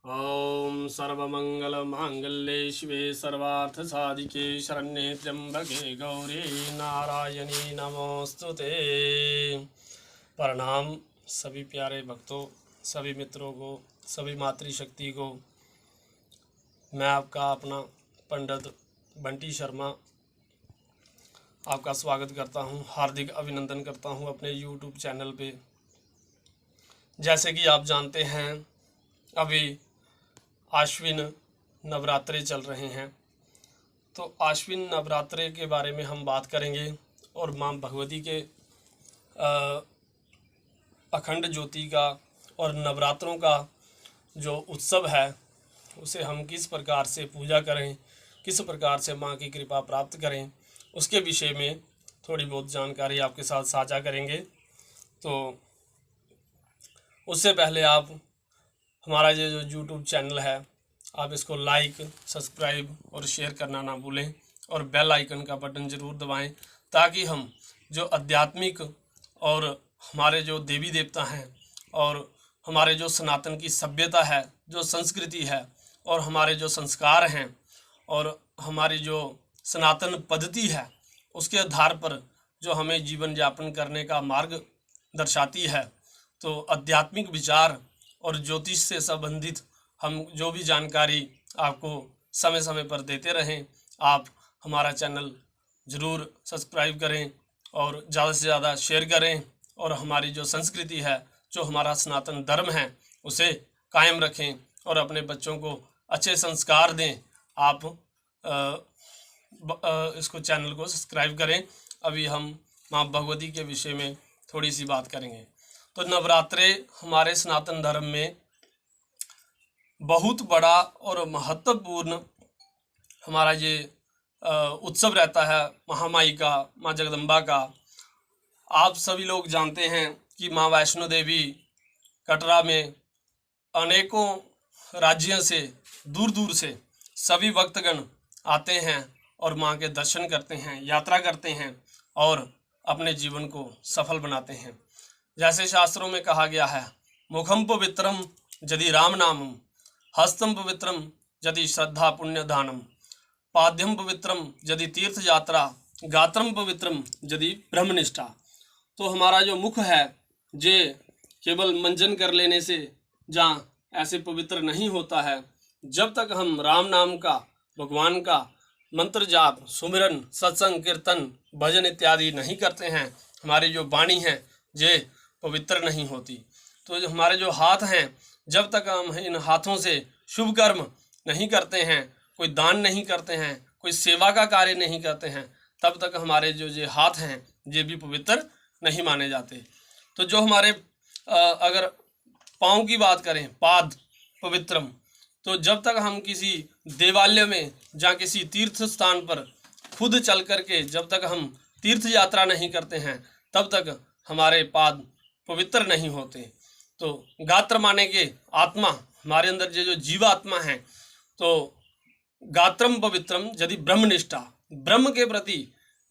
ओम सर्वमंगलमांगल्ये शिवे सर्वार्थसाधिके शरण्ये त्र्यंबके गौरी नारायणी नमोस्तुते। प्रणाम सभी प्यारे भक्तों, सभी मित्रों को, सभी मातृशक्ति को। मैं आपका अपना पंडित बंटी शर्मा आपका स्वागत करता हूं, हार्दिक अभिनंदन करता हूं अपने YouTube चैनल पे। जैसे कि आप जानते हैं, अभी आश्विन नवरात्रे चल रहे हैं, तो आश्विन नवरात्रे के बारे में हम बात करेंगे और माँ भगवती के अखंड ज्योति का और नवरात्रों का जो उत्सव है उसे हम किस प्रकार से पूजा करें, किस प्रकार से माँ की कृपा प्राप्त करें, उसके विषय में थोड़ी बहुत जानकारी आपके साथ साझा करेंगे। तो उससे पहले आप हमारा ये जो YouTube चैनल है, आप इसको लाइक, सब्सक्राइब और शेयर करना ना भूलें और बेल आइकन का बटन ज़रूर दबाएं, ताकि हम जो आध्यात्मिक और हमारे जो देवी देवता हैं और हमारे जो सनातन की सभ्यता है, जो संस्कृति है और हमारे जो संस्कार हैं और हमारी जो सनातन पद्धति है, उसके आधार पर जो हमें जीवन यापन करने का मार्ग दर्शाती है, तो आध्यात्मिक विचार और ज्योतिष से संबंधित हम जो भी जानकारी आपको समय समय पर देते रहें। आप हमारा चैनल ज़रूर सब्सक्राइब करें और ज़्यादा से ज़्यादा शेयर करें और हमारी जो संस्कृति है, जो हमारा सनातन धर्म है, उसे कायम रखें और अपने बच्चों को अच्छे संस्कार दें। आप इसको चैनल को सब्सक्राइब करें। अभी हम माँ भगवती के विषय में थोड़ी सी बात करेंगे। तो नवरात्रे हमारे सनातन धर्म में बहुत बड़ा और महत्वपूर्ण हमारा ये उत्सव रहता है, महामाई का, माँ जगदम्बा का। आप सभी लोग जानते हैं कि माँ वैष्णो देवी कटरा में अनेकों राज्यों से, दूर दूर से सभी भक्तगण आते हैं और माँ के दर्शन करते हैं, यात्रा करते हैं और अपने जीवन को सफल बनाते हैं। जैसे शास्त्रों में कहा गया है, मुखम पवित्रम यदि राम नामम, हस्तम पवित्रम यदि श्रद्धा पुण्य दानम, पाद्यम पवित्रम यदि तीर्थ यात्रा, गात्रम पवित्रम यदि ब्रह्मनिष्ठा। तो हमारा जो मुख है, ये केवल मंजन कर लेने से जहाँ ऐसे पवित्र नहीं होता है। जब तक हम राम नाम का, भगवान का मंत्र जाप, सुमिरन, सत्संग, कीर्तन, भजन इत्यादि नहीं करते हैं, हमारी जो वाणी है ये पवित्र नहीं होती। तो जो हमारे जो हाथ हैं, जब तक हम इन हाथों से शुभ कर्म नहीं करते हैं, कोई दान नहीं करते हैं, कोई सेवा का कार्य नहीं करते हैं, तब तक हमारे जो ये हाथ हैं ये भी पवित्र नहीं माने जाते। तो जो हमारे अगर पाँव की बात करें, पाद पवित्रम, तो जब तक हम किसी देवालय में या किसी तीर्थ स्थान पर खुद चल करके जब तक हम तीर्थ यात्रा नहीं करते हैं, तब तक हमारे पाद पवित्र नहीं होते। तो गात्र माने के आत्मा, हमारे अंदर जो जीवात्मा है, तो गात्रम पवित्रम यदि ब्रह्मनिष्ठा, ब्रह्म के प्रति,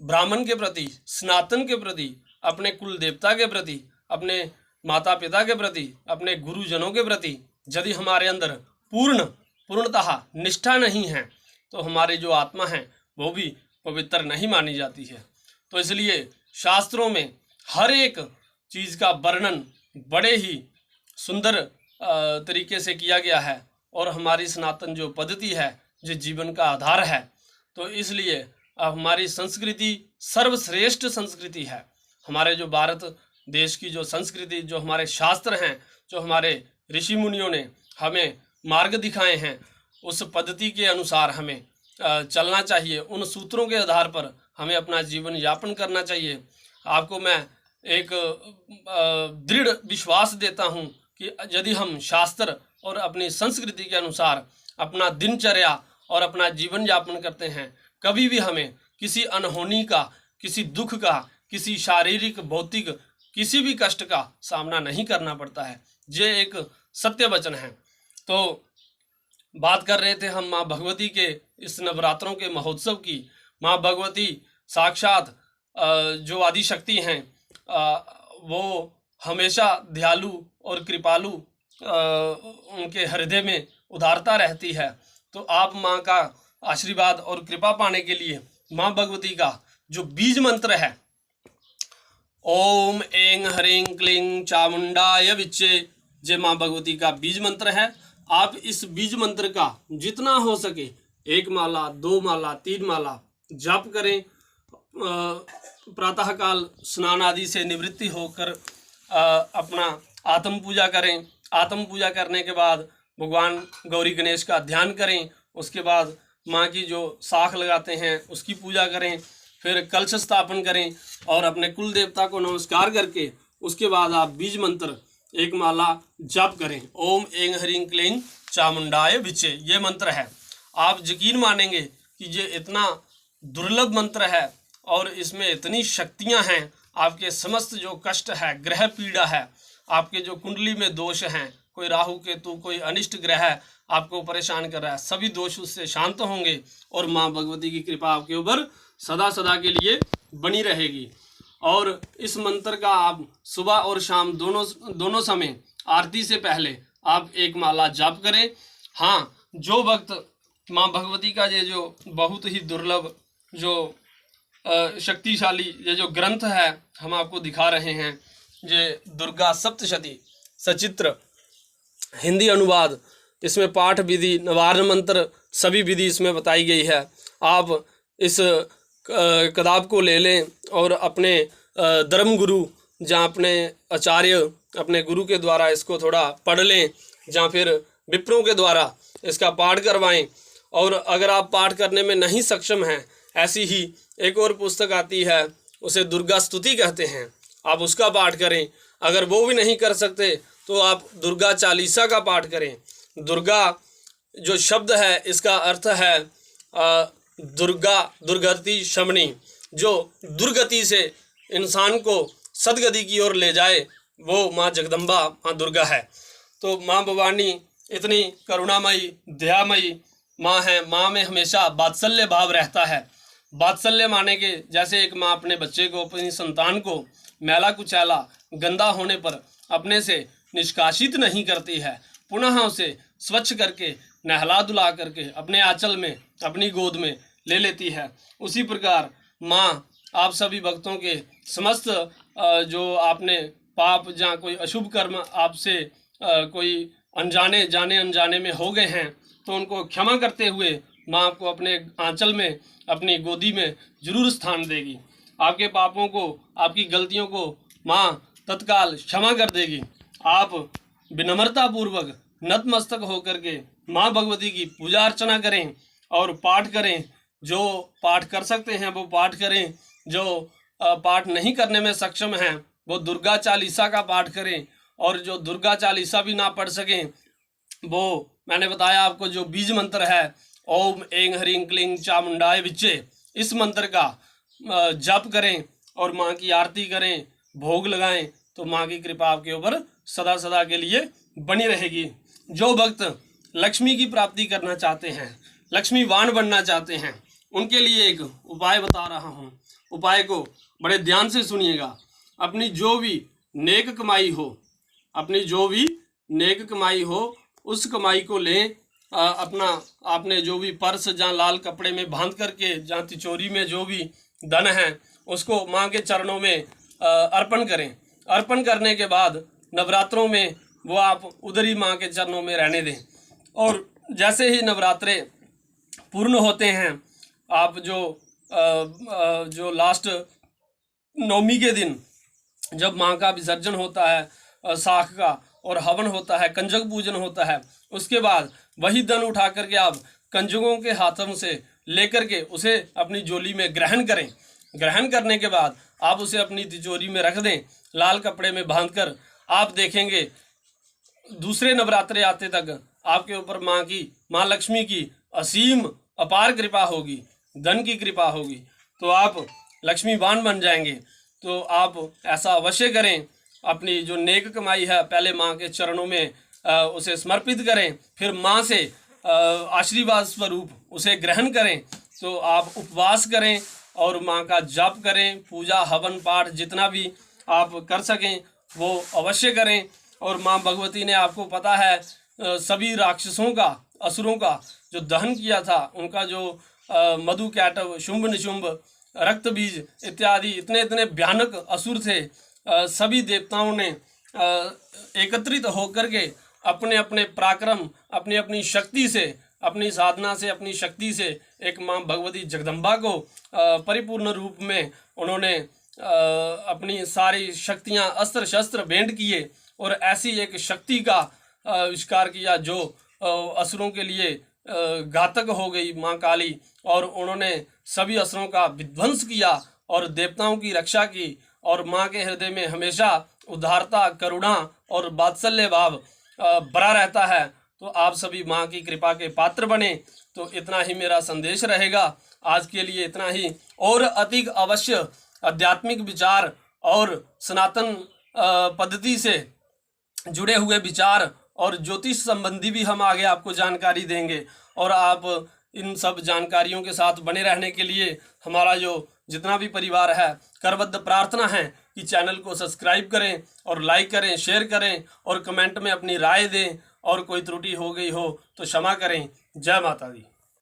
ब्राह्मण के प्रति, सनातन के प्रति, अपने कुल देवता के प्रति, अपने माता पिता के प्रति, अपने गुरुजनों के प्रति यदि हमारे अंदर पूर्णतः निष्ठा नहीं है, तो हमारी जो आत्मा है वो भी पवित्र नहीं मानी जाती है। तो इसलिए शास्त्रों में हर एक चीज़ का वर्णन बड़े ही सुंदर तरीके से किया गया है और हमारी सनातन जो पद्धति है जो जीवन का आधार है। तो इसलिए हमारी संस्कृति सर्वश्रेष्ठ संस्कृति है। हमारे जो भारत देश की जो संस्कृति, जो हमारे शास्त्र हैं, जो हमारे ऋषि मुनियों ने हमें मार्ग दिखाए हैं, उस पद्धति के अनुसार हमें चलना चाहिए। उन सूत्रों के आधार पर हमें अपना जीवन यापन करना चाहिए। आपको मैं एक दृढ़ विश्वास देता हूं कि यदि हम शास्त्र और अपनी संस्कृति के अनुसार अपना दिनचर्या और अपना जीवन यापन करते हैं, कभी भी हमें किसी अनहोनी का, किसी दुख का, किसी शारीरिक, भौतिक, किसी भी कष्ट का सामना नहीं करना पड़ता है। ये एक सत्य वचन है। तो बात कर रहे थे हम माँ भगवती के इस नवरात्रों के महोत्सव की। माँ भगवती साक्षात जो आदि शक्ति हैं, वो हमेशा दयालु और कृपालु उनके हृदय में उदारता रहती है। तो आप माँ का आशीर्वाद और कृपा पाने के लिए माँ भगवती का जो बीज मंत्र है, ओम ऐं ह्रीं क्लीं चामुंडाय विच्चे, ये माँ भगवती का बीज मंत्र है। आप इस बीज मंत्र का जितना हो सके 1 माला, 2 माला, 3 माला जप करें। प्रातःकाल स्नान आदि से निवृत्ति होकर अपना आत्म पूजा करें। आत्म पूजा करने के बाद भगवान गौरी गणेश का ध्यान करें। उसके बाद माँ की जो साख लगाते हैं उसकी पूजा करें। फिर कलश स्थापन करें और अपने कुल देवता को नमस्कार करके उसके बाद आप बीज मंत्र 1 माला जप करें। ओम ऐं ह्रीं क्लीं चामुंडाय विच्चे, ये मंत्र है। आप यकीन मानेंगे कि ये इतना दुर्लभ मंत्र है और इसमें इतनी शक्तियां हैं। आपके समस्त जो कष्ट है, ग्रह पीड़ा है, आपके जो कुंडली में दोष हैं, कोई राहु केतु, कोई अनिष्ट ग्रह आपको परेशान कर रहा है, सभी दोष उससे शांत होंगे और माँ भगवती की कृपा आपके ऊपर सदा सदा के लिए बनी रहेगी। और इस मंत्र का आप सुबह और शाम दोनों समय आरती से पहले आप 1 माला जाप करें। हाँ, जो भक्त माँ भगवती का ये जो बहुत ही दुर्लभ जो शक्तिशाली ये जो ग्रंथ है हम आपको दिखा रहे हैं, ये दुर्गा सप्तशती सचित्र हिंदी अनुवाद, इसमें पाठ विधि, निवारण मंत्र, सभी विधि इसमें बताई गई है। आप इस किताब को ले लें और अपने धर्म गुरु, जहाँ अपने आचार्य, अपने गुरु के द्वारा इसको थोड़ा पढ़ लें, या फिर विप्रों के द्वारा इसका पाठ करवाएं। और अगर आप पाठ करने में नहीं सक्षम हैं, ऐसी ही एक और पुस्तक आती है, उसे दुर्गा स्तुति कहते हैं, आप उसका पाठ करें। अगर वो भी नहीं कर सकते तो आप दुर्गा चालीसा का पाठ करें। दुर्गा जो शब्द है इसका अर्थ है दुर्गा, दुर्गति शमनी, जो दुर्गति से इंसान को सदगति की ओर ले जाए, वो माँ जगदम्बा, माँ दुर्गा है। तो माँ भवानी इतनी करुणामयी, दयामयी माँ है। माँ में हमेशा वात्सल्य भाव रहता है। वात्सल्य माने के जैसे एक माँ अपने बच्चे को, अपनी संतान को मैला कुचैला गंदा होने पर अपने से निष्कासित नहीं करती है, पुनः उसे स्वच्छ करके नहला धुला करके अपने आंचल में, अपनी गोद में ले लेती है। उसी प्रकार माँ आप सभी भक्तों के समस्त जो आपने पाप या कोई अशुभ कर्म आपसे कोई अनजाने जाने अनजाने में हो गए हैं, तो उनको क्षमा करते हुए माँ आपको अपने आंचल में, अपनी गोदी में जरूर स्थान देगी। आपके पापों को, आपकी गलतियों को माँ तत्काल क्षमा कर देगी। आप विनम्रता पूर्वक नतमस्तक होकर के माँ भगवती की पूजा अर्चना करें और पाठ करें। जो पाठ कर सकते हैं वो पाठ करें, जो पाठ नहीं करने में सक्षम हैं वो दुर्गा चालीसा का पाठ करें, और जो दुर्गा चालीसा भी ना पढ़ सकें वो मैंने बताया आपको जो बीज मंत्र है ओम ऐं ह्रीं क्लीं चामुंडाय विच्चे, इस मंत्र का जप करें और माँ की आरती करें, भोग लगाएं, तो माँ की कृपा आपके ऊपर सदा सदा के लिए बनी रहेगी। जो भक्त लक्ष्मी की प्राप्ति करना चाहते हैं, लक्ष्मीवान बनना चाहते हैं, उनके लिए एक उपाय बता रहा हूँ। उपाय को बड़े ध्यान से सुनिएगा। अपनी जो भी नेक कमाई हो, अपनी जो भी नेक कमाई हो, उस कमाई को लें, अपना आपने जो भी पर्स जहाँ लाल कपड़े में बांध करके, जहाँ तिचोरी में जो भी धन है उसको माँ के चरणों में अर्पण करें। अर्पण करने के बाद नवरात्रों में वो आप उधर ही माँ के चरणों में रहने दें। और जैसे ही नवरात्रे पूर्ण होते हैं, आप जो लास्ट नवमी के दिन जब माँ का विसर्जन होता है साख का, और हवन होता है, कंजक पूजन होता है, उसके बाद वही धन उठा करके आप कंजकों के हाथों से लेकर के उसे अपनी झोली में ग्रहण करें। ग्रहण करने के बाद आप उसे अपनी तिजोरी में रख दें, लाल कपड़े में बांधकर। आप देखेंगे दूसरे नवरात्रे आते तक आपके ऊपर माँ लक्ष्मी की असीम अपार कृपा होगी, धन की कृपा होगी, तो आप लक्ष्मीवान बन जाएंगे। तो आप ऐसा अवश्य करें। अपनी जो नेक कमाई है पहले माँ के चरणों में उसे समर्पित करें, फिर माँ से आशीर्वाद स्वरूप उसे ग्रहण करें। तो आप उपवास करें और माँ का जप करें, पूजा हवन पाठ जितना भी आप कर सकें वो अवश्य करें। और माँ भगवती ने, आपको पता है सभी राक्षसों का, असुरों का जो दहन किया था, उनका जो मधु कैटव, शुंभ निशुंभ, रक्त बीज इत्यादि इतने इतने भयानक असुर थे, सभी देवताओं ने एकत्रित होकर के अपने अपने पराक्रम, अपनी अपनी शक्ति से, अपनी साधना से, अपनी शक्ति से एक माँ भगवती जगदम्बा को परिपूर्ण रूप में उन्होंने अपनी सारी शक्तियाँ, अस्त्र शस्त्र भेंट किए और ऐसी एक शक्ति का आविष्कार किया जो असुरों के लिए घातक हो गई माँ काली, और उन्होंने सभी असुरों का विध्वंस किया और देवताओं की रक्षा की। और माँ के हृदय में हमेशा उदारता, करुणा और वात्सल्य भाव बना रहता है। तो आप सभी माँ की कृपा के पात्र बने। तो इतना ही मेरा संदेश रहेगा आज के लिए, इतना ही। और अधिक अवश्य आध्यात्मिक विचार और सनातन पद्धति से जुड़े हुए विचार और ज्योतिष संबंधी भी हम आगे आपको जानकारी देंगे। और आप इन सब जानकारियों के साथ बने रहने के लिए हमारा जो जितना भी परिवार है, करबद्ध प्रार्थना है कि चैनल को सब्सक्राइब करें और लाइक करें, शेयर करें और कमेंट में अपनी राय दें। और कोई त्रुटि हो गई हो तो क्षमा करें। जय माता दी।